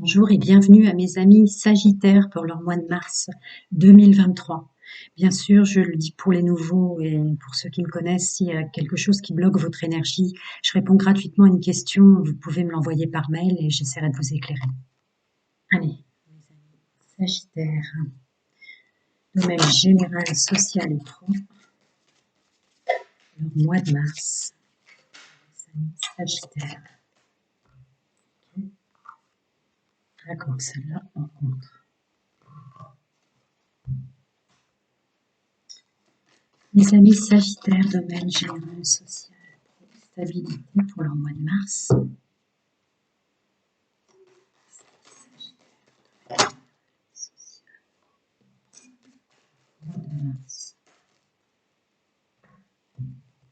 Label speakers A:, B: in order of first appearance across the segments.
A: Bonjour et bienvenue à mes amis Sagittaires pour leur mois de mars 2023. Bien sûr, je le dis pour les nouveaux et pour ceux qui me connaissent, s'il y a quelque chose qui bloque votre énergie, je réponds gratuitement à une question, vous pouvez me l'envoyer par mail et j'essaierai de vous éclairer. Allez, mes amis Sagittaires, domaine général, social et pro, leur mois de mars. Mes amis Sagittaires. D'accord, celle-là, en contre. Mes amis Sagittaires, domaine général, social, stabilité pour leur mois de mars.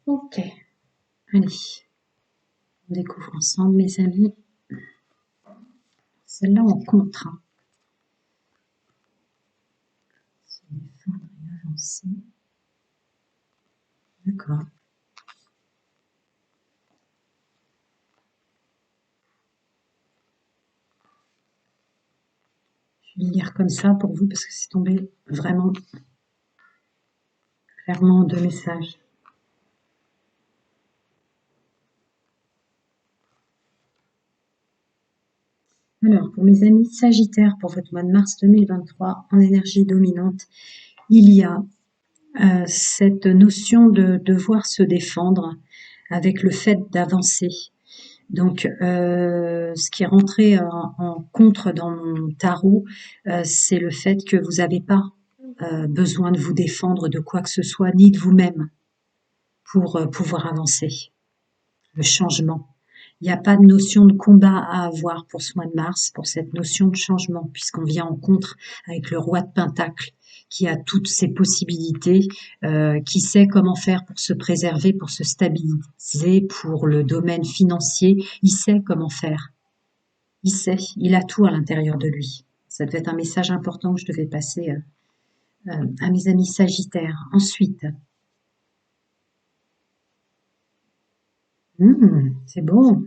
A: Ok, allez, on découvre ensemble mes amis. Celle-là en contre. Se défendre et avancer. D'accord. Je vais le lire comme ça pour vous parce que c'est tombé vraiment clairement en deux messages. Alors, pour mes amis Sagittaires, pour votre mois de mars 2023, en énergie dominante, il y a cette notion de devoir se défendre avec le fait d'avancer. Donc, ce qui est rentré en contre dans mon tarot, c'est le fait que vous n'avez pas besoin de vous défendre de quoi que ce soit, ni de vous-même, pour pouvoir avancer. Le changement. Il n'y a pas de notion de combat à avoir pour ce mois de mars, pour cette notion de changement, puisqu'on vient en contre avec le roi de Pentacle, qui a toutes ses possibilités, qui sait comment faire pour se préserver, pour se stabiliser, pour le domaine financier, il sait comment faire. Il sait, il a tout à l'intérieur de lui. Ça devait être un message important que je devais passer à mes amis Sagittaires. Ensuite, c'est bon.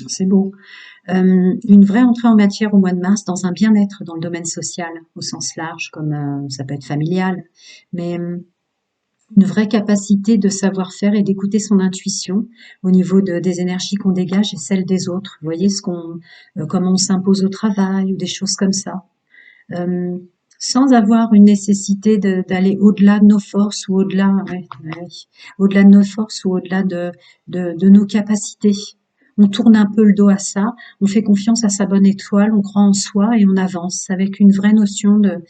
A: C'est beau. Une vraie entrée en matière au mois de mars dans un bien-être dans le domaine social au sens large, comme ça peut être familial, mais une vraie capacité de savoir-faire et d'écouter son intuition au niveau des énergies qu'on dégage et celles des autres. Vous voyez comment on s'impose au travail ou des choses comme ça. Sans avoir une nécessité d'aller au-delà de nos forces ou au-delà de nos forces ou au-delà de nos capacités. On tourne un peu le dos à ça, on fait confiance à sa bonne étoile, on croit en soi et on avance avec une vraie notion de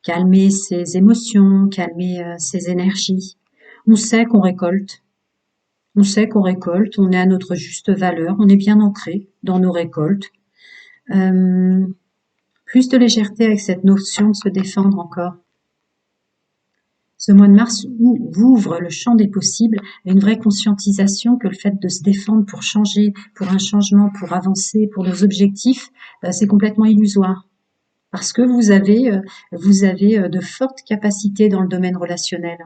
A: calmer ses émotions, calmer ses énergies. On sait qu'on récolte, on sait qu'on récolte, on est à notre juste valeur, on est bien ancré dans nos récoltes. Plus de légèreté avec cette notion de se défendre encore. Ce mois de mars ouvre le champ des possibles à une vraie conscientisation que le fait de se défendre pour changer, pour un changement, pour avancer, pour nos objectifs, c'est complètement illusoire. Parce que vous avez de fortes capacités dans le domaine relationnel.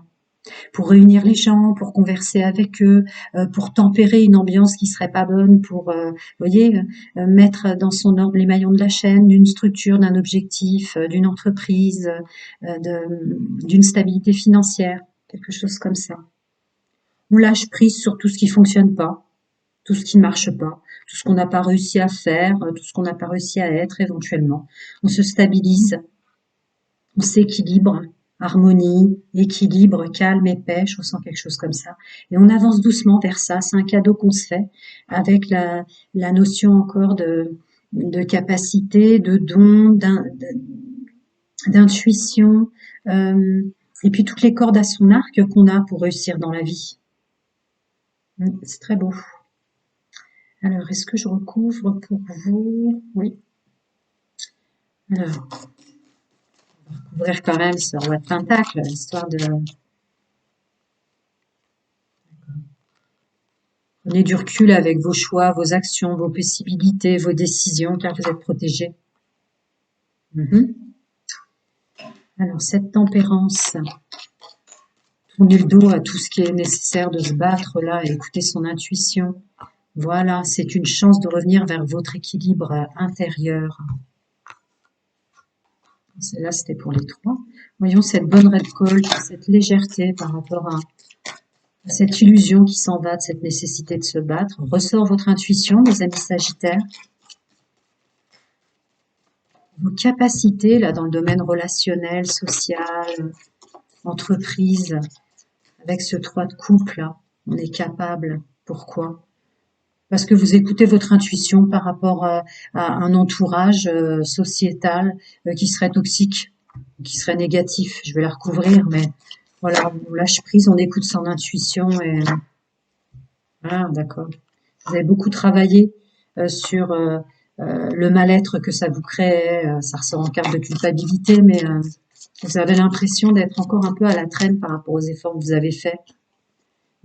A: Pour réunir les gens, pour converser avec eux, pour tempérer une ambiance qui serait pas bonne, pour, voyez, mettre dans son ordre les maillons de la chaîne, d'une structure, d'un objectif, d'une entreprise, d'une stabilité financière, quelque chose comme ça. On lâche prise sur tout ce qui fonctionne pas, tout ce qui ne marche pas, tout ce qu'on n'a pas réussi à faire, tout ce qu'on n'a pas réussi à être éventuellement. On se stabilise, on s'équilibre, harmonie, équilibre, calme et paix, je ressens quelque chose comme ça. Et on avance doucement vers ça, c'est un cadeau qu'on se fait avec la notion encore de capacité, de don, d'intuition, et puis toutes les cordes à son arc qu'on a pour réussir dans la vie. C'est très beau. Alors, est-ce que je recouvre pour vous? Oui. Alors, on va recouvrir quand même ce roi de Pentacle, histoire de... Prenez du recul avec vos choix, vos actions, vos possibilités, vos décisions, car vous êtes protégés. Alors, cette tempérance, tournez le dos à tout ce qui est nécessaire de se battre là et écouter son intuition. Voilà, c'est une chance de revenir vers votre équilibre intérieur. Celle-là, c'était pour les trois. Voyons cette bonne récolte, cette légèreté par rapport à cette illusion qui s'en va de cette nécessité de se battre. Ressort votre intuition, mes amis Sagittaires. Vos capacités, là, dans le domaine relationnel, social, entreprise, avec ce 3 de couple, là, on est capable. Pourquoi? Parce que vous écoutez votre intuition par rapport à un entourage sociétal qui serait toxique, qui serait négatif. Je vais la recouvrir, mais voilà, on lâche prise, on écoute son intuition et ah, d'accord. Vous avez beaucoup travaillé sur le mal-être que ça vous crée. Ça ressort en carte de culpabilité, mais vous avez l'impression d'être encore un peu à la traîne par rapport aux efforts que vous avez faits.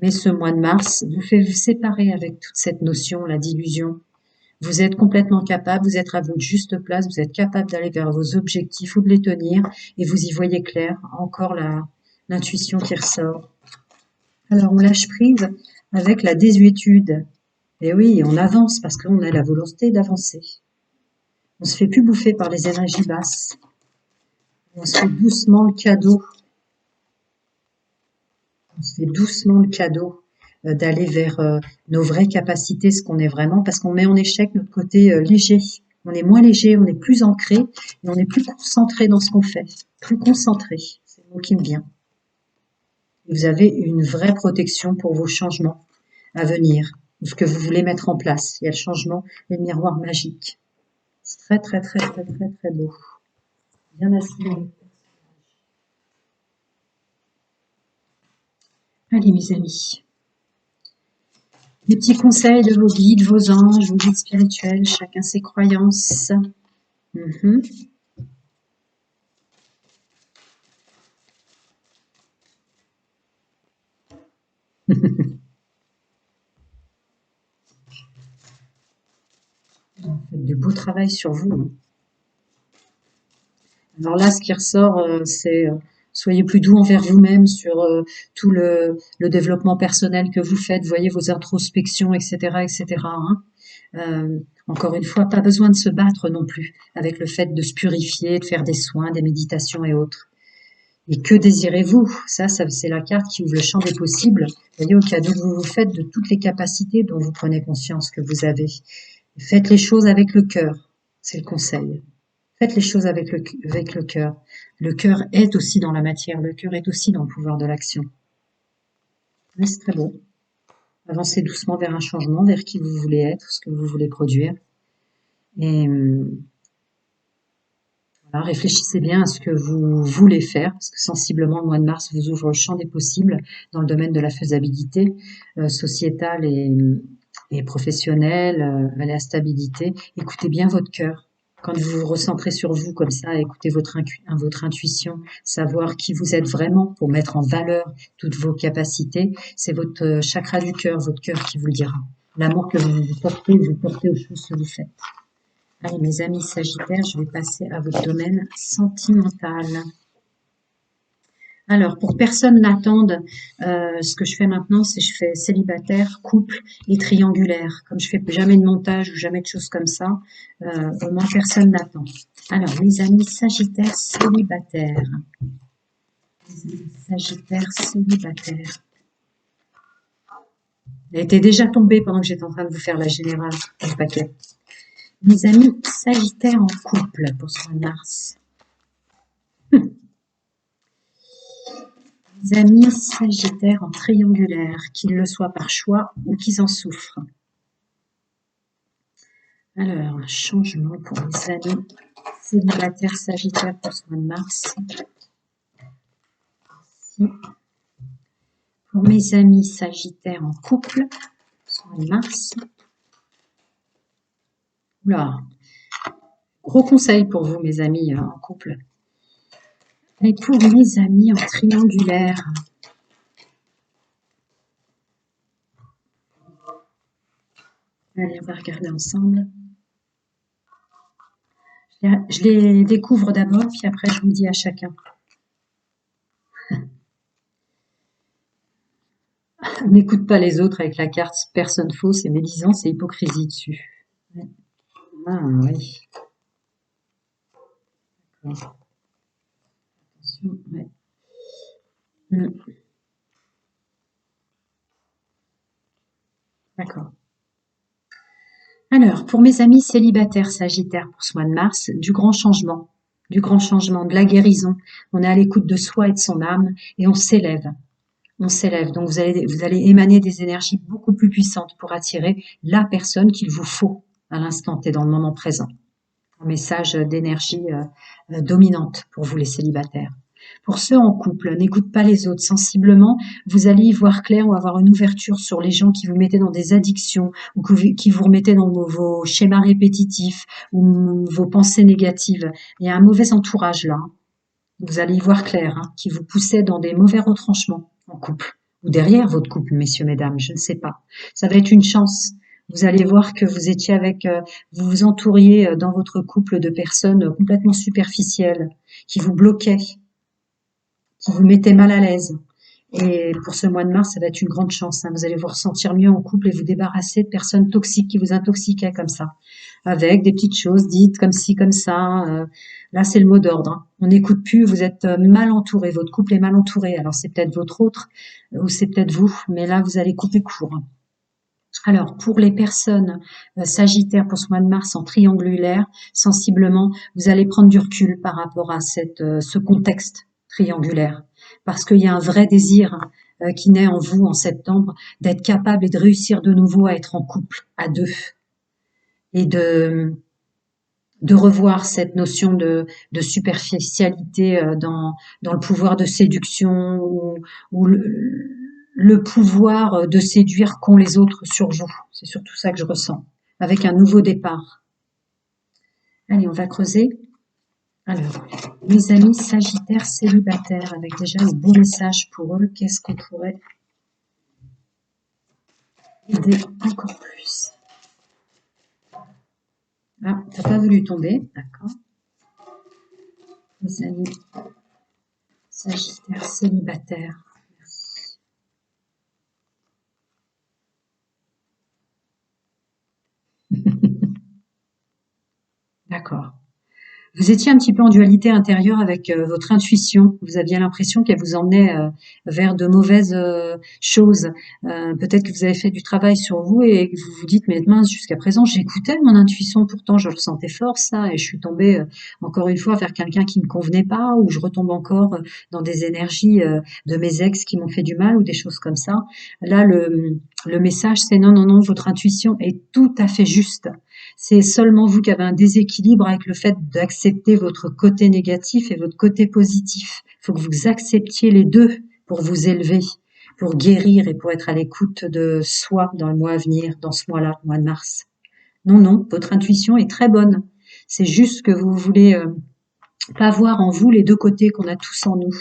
A: Mais ce mois de mars vous fait vous séparer avec toute cette notion là d'illusion. Vous êtes complètement capable, vous êtes à votre juste place, vous êtes capable d'aller vers vos objectifs ou de les tenir et vous y voyez clair. Encore l'intuition qui ressort. Alors on lâche prise avec la désuétude. Et oui, on avance parce qu'on a la volonté d'avancer. On se fait plus bouffer par les énergies basses. On se fait doucement le cadeau. On se fait doucement le cadeau d'aller vers nos vraies capacités, ce qu'on est vraiment, parce qu'on met en échec notre côté léger. On est moins léger, on est plus ancré, et on est plus concentré dans ce qu'on fait. Plus concentré, c'est le mot qui me vient. Vous avez une vraie protection pour vos changements à venir, ou ce que vous voulez mettre en place. Il y a le changement et le miroir magique. C'est très, très, très, très, très, très beau. Bien assis. Allez, mes amis. Les petits conseils de vos guides, vos anges, vos guides spirituels, chacun ses croyances. Mhm. Vous faites du beau travail sur vous. Alors là, ce qui ressort, c'est soyez plus doux envers vous-même sur tout le développement personnel que vous faites. Voyez vos introspections, etc., etc. Hein. Encore une fois, pas besoin de se battre non plus avec le fait de se purifier, de faire des soins, des méditations et autres. Et que désirez-vous? Ça, c'est la carte qui ouvre le champ des possibles. Voyez, au cadeau que vous vous faites de toutes les capacités dont vous prenez conscience que vous avez. Faites les choses avec le cœur, c'est le conseil. Faites les choses avec le cœur. Le cœur est aussi dans la matière, le cœur est aussi dans le pouvoir de l'action. Mais c'est très beau. Avancez doucement vers un changement, vers qui vous voulez être, ce que vous voulez produire. Et voilà, réfléchissez bien à ce que vous voulez faire, parce que sensiblement, le mois de mars vous ouvre le champ des possibles dans le domaine de la faisabilité sociétale et professionnelle, la stabilité. Écoutez bien votre cœur. Quand vous vous recentrez sur vous comme ça, écoutez votre intuition, savoir qui vous êtes vraiment pour mettre en valeur toutes vos capacités, c'est votre chakra du cœur, votre cœur qui vous le dira. L'amour que vous portez aux choses que vous faites. Allez, mes amis Sagittaires, je vais passer à votre domaine sentimental. Alors, pour personne n'attende, ce que je fais maintenant, c'est je fais célibataire, couple et triangulaire. Comme je fais jamais de montage ou jamais de choses comme ça, au moins personne n'attend. Alors, mes amis Sagittaires célibataires. Sagittaire célibataire. Elle était déjà tombée pendant que j'étais en train de vous faire la générale du paquet. Mes amis Sagittaires en couple pour ce mois de mars. Mes amis Sagittaires en triangulaire, qu'ils le soient par choix ou qu'ils en souffrent. Alors, un changement pour mes amis célibataires Sagittaires pour ce mois de mars. Ici. Pour mes amis Sagittaires en couple, ce mois de mars. Oula, gros conseil pour vous, mes amis en couple. Et pour mes amis en triangulaire. Allez, on va regarder ensemble. Je les découvre d'abord, puis après je vous dis à chacun. N'écoute pas les autres avec la carte personne fausse et médisance et hypocrisie dessus. Ouais. Ah oui, d'accord. Attention, ouais. Mm, d'accord. Alors, pour mes amis célibataires Sagittaires pour ce mois de mars, du grand changement, de la guérison. On est à l'écoute de soi et de son âme et on s'élève. On s'élève. Donc vous allez émaner des énergies beaucoup plus puissantes pour attirer la personne qu'il vous faut à l'instant T, dans le moment présent. Un message d'énergie dominante pour vous les célibataires. Pour ceux en couple, n'écoute pas les autres sensiblement, vous allez y voir clair ou avoir une ouverture sur les gens qui vous mettaient dans des addictions ou qui vous remettaient dans vos schémas répétitifs ou vos pensées négatives. Il y a un mauvais entourage là. Vous allez y voir clair, hein, qui vous poussait dans des mauvais retranchements en couple ou derrière votre couple, messieurs, mesdames, je ne sais pas. Ça va être une chance. Vous allez voir que vous étiez vous vous entouriez dans votre couple de personnes complètement superficielles, qui vous bloquaient, qui vous mettaient mal à l'aise. Et pour ce mois de mars, ça va être une grande chance, hein. Vous allez vous ressentir mieux en couple et vous débarrasser de personnes toxiques qui vous intoxiquaient comme ça, avec des petites choses dites comme ci, comme ça. Là, c'est le mot d'ordre, hein. On n'écoute plus, vous êtes mal entouré, votre couple est mal entouré. Alors, c'est peut-être votre autre ou c'est peut-être vous, mais là, vous allez couper court. Alors, pour les personnes sagittaires pour ce mois de mars en triangulaire, sensiblement, vous allez prendre du recul par rapport à ce contexte triangulaire. Parce qu'il y a un vrai désir qui naît en vous en septembre d'être capable et de réussir de nouveau à être en couple, à deux. Et de revoir cette notion de superficialité dans le pouvoir de séduction ou le pouvoir de séduire qu'ont les autres sur vous. C'est surtout ça que je ressens, avec un nouveau départ. Allez, on va creuser. Alors, mes amis sagittaires célibataires, avec déjà les bons messages pour eux, qu'est-ce qu'on pourrait aider encore plus? Ah, t'as pas voulu tomber, d'accord. Mes amis sagittaires célibataires. D'accord. Vous étiez un petit peu en dualité intérieure avec votre intuition. Vous aviez l'impression qu'elle vous emmenait vers de mauvaises choses. Peut-être que vous avez fait du travail sur vous et que vous vous dites, mais mince, jusqu'à présent, j'écoutais mon intuition, pourtant je le ressentais fort ça, et je suis tombée encore une fois vers quelqu'un qui me convenait pas, ou je retombe encore dans des énergies de mes ex qui m'ont fait du mal, ou des choses comme ça. Là, le message, c'est non, non, non, votre intuition est tout à fait juste. C'est seulement vous qui avez un déséquilibre avec le fait d'accepter votre côté négatif et votre côté positif. Il faut que vous acceptiez les deux pour vous élever, pour guérir et pour être à l'écoute de soi dans le mois à venir, dans ce mois-là, mois de mars. Non, non, votre intuition est très bonne. C'est juste que vous voulez pas voir en vous les deux côtés qu'on a tous en nous.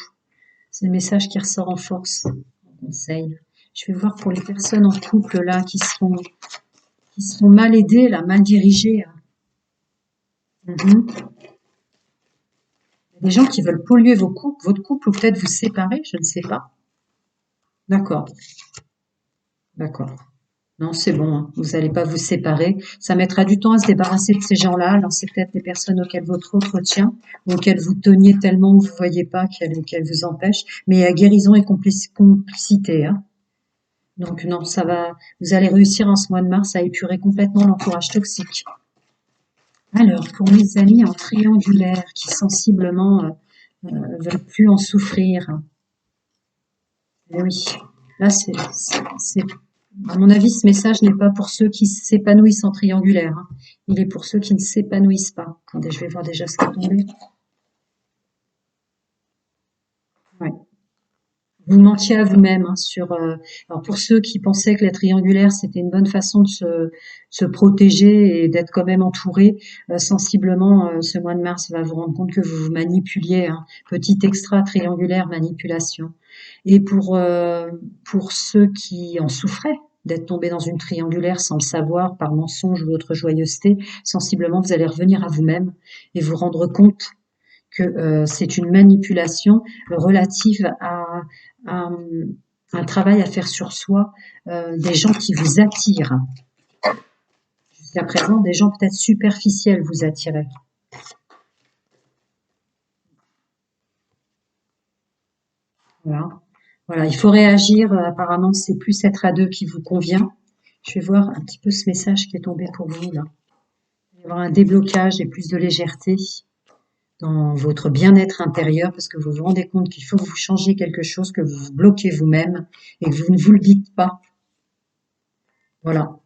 A: C'est le message qui ressort en force, en conseil. Je vais voir pour les personnes en couple là qui sont mal aidées, là, mal dirigées. Mhm. Des gens qui veulent polluer votre couple ou peut-être vous séparer, je ne sais pas. D'accord, d'accord. Non, c'est bon, hein. Vous n'allez pas vous séparer. Ça mettra du temps à se débarrasser de ces gens-là. Alors, c'est peut-être des personnes auxquelles votre autre tient, ou auxquelles vous teniez tellement que vous ne voyez pas qu'elles vous empêchent. Mais il y a guérison et complicité, hein. Donc, non, ça va. Vous allez réussir en ce mois de mars à épurer complètement l'entourage toxique. Alors, pour mes amis en triangulaire qui sensiblement veulent plus en souffrir. Eh oui, là, à mon avis, ce message n'est pas pour ceux qui s'épanouissent en triangulaire, hein. Il est pour ceux qui ne s'épanouissent pas. Attendez, je vais voir déjà ce qui est tombé. Ouais. Vous mentiez à vous-même, hein, alors pour ceux qui pensaient que la triangulaire c'était une bonne façon de se protéger et d'être quand même entouré, sensiblement ce mois de mars va vous rendre compte que vous vous manipuliez, hein. Petit extra triangulaire manipulation. Et pour ceux qui en souffraient d'être tombés dans une triangulaire sans le savoir, par mensonge ou autre joyeuseté, sensiblement vous allez revenir à vous-même et vous rendre compte que c'est une manipulation relative à un travail à faire sur soi, des gens qui vous attirent. Jusqu'à présent, des gens peut-être superficiels vous attiraient. Voilà. Voilà, il faut réagir. Apparemment, c'est plus être à deux qui vous convient. Je vais voir un petit peu ce message qui est tombé pour vous là. Il va y avoir un déblocage et plus de légèreté dans votre bien-être intérieur parce que vous vous rendez compte qu'il faut que vous changiez quelque chose, que vous vous bloquez vous-même et que vous ne vous le dites pas. Voilà.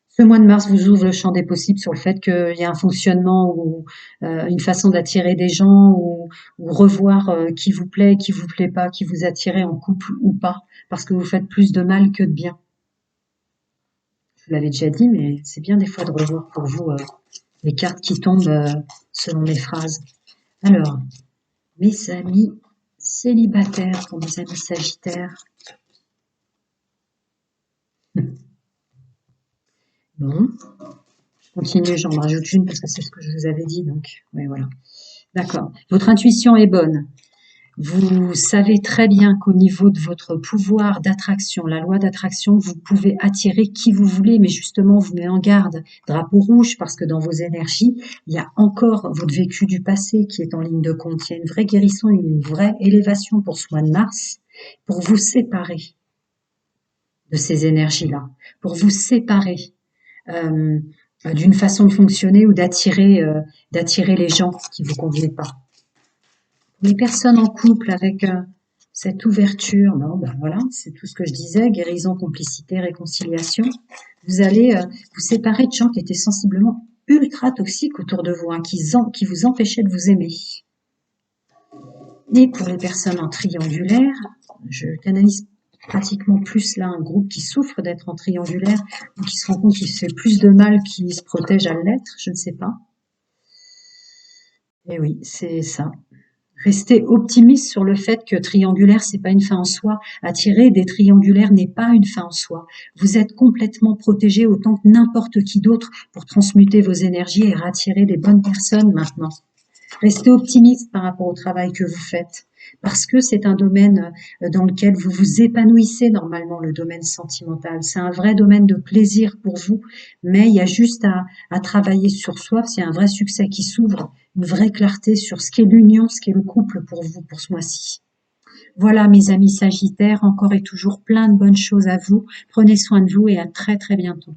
A: Ce mois de mars vous ouvre le champ des possibles sur le fait qu'il y a un fonctionnement ou une façon d'attirer des gens ou revoir qui vous plaît, qui vous plaît pas, qui vous attirez en couple ou pas, parce que vous faites plus de mal que de bien. Je vous l'avais déjà dit, mais c'est bien des fois de revoir pour vous les cartes qui tombent selon mes phrases. Alors, mes amis célibataires, pour mes amis sagittaires. Bon, je continue, j'en rajoute une parce que c'est ce que je vous avais dit, donc ouais, voilà. D'accord. Votre intuition est bonne. Vous savez très bien qu'au niveau de votre pouvoir d'attraction, la loi d'attraction, vous pouvez attirer qui vous voulez, mais justement, vous mettez en garde, drapeau rouge, parce que dans vos énergies, il y a encore votre vécu du passé qui est en ligne de compte. Il y a une vraie guérison, une vraie élévation pour ce mois de mars, pour vous séparer de ces énergies-là, pour vous séparer euh, d'une façon de fonctionner ou d'attirer les gens qui vous conviennent pas. Les personnes en couple avec cette ouverture, non, ben voilà, c'est tout ce que je disais, guérison, complicité, réconciliation. Vous allez vous séparer de gens qui étaient sensiblement ultra toxiques autour de vous, hein, qui vous empêchaient de vous aimer. Et pour les personnes en triangulaire, je canalise pratiquement plus là un groupe qui souffre d'être en triangulaire ou qui se rend compte qu'il se fait plus de mal qu'il se protège à l'être, je ne sais pas. Et oui, c'est ça. Restez optimiste sur le fait que triangulaire, c'est pas une fin en soi. Attirer des triangulaires n'est pas une fin en soi. Vous êtes complètement protégé autant que n'importe qui d'autre pour transmuter vos énergies et attirer des bonnes personnes maintenant. Restez optimiste par rapport au travail que vous faites, parce que c'est un domaine dans lequel vous vous épanouissez normalement, le domaine sentimental. C'est un vrai domaine de plaisir pour vous, mais il y a juste à travailler sur soi, c'est un vrai succès qui s'ouvre, une vraie clarté sur ce qu'est l'union, ce qu'est le couple pour vous pour ce mois-ci. Voilà mes amis sagittaires, encore et toujours plein de bonnes choses à vous. Prenez soin de vous et à très très bientôt.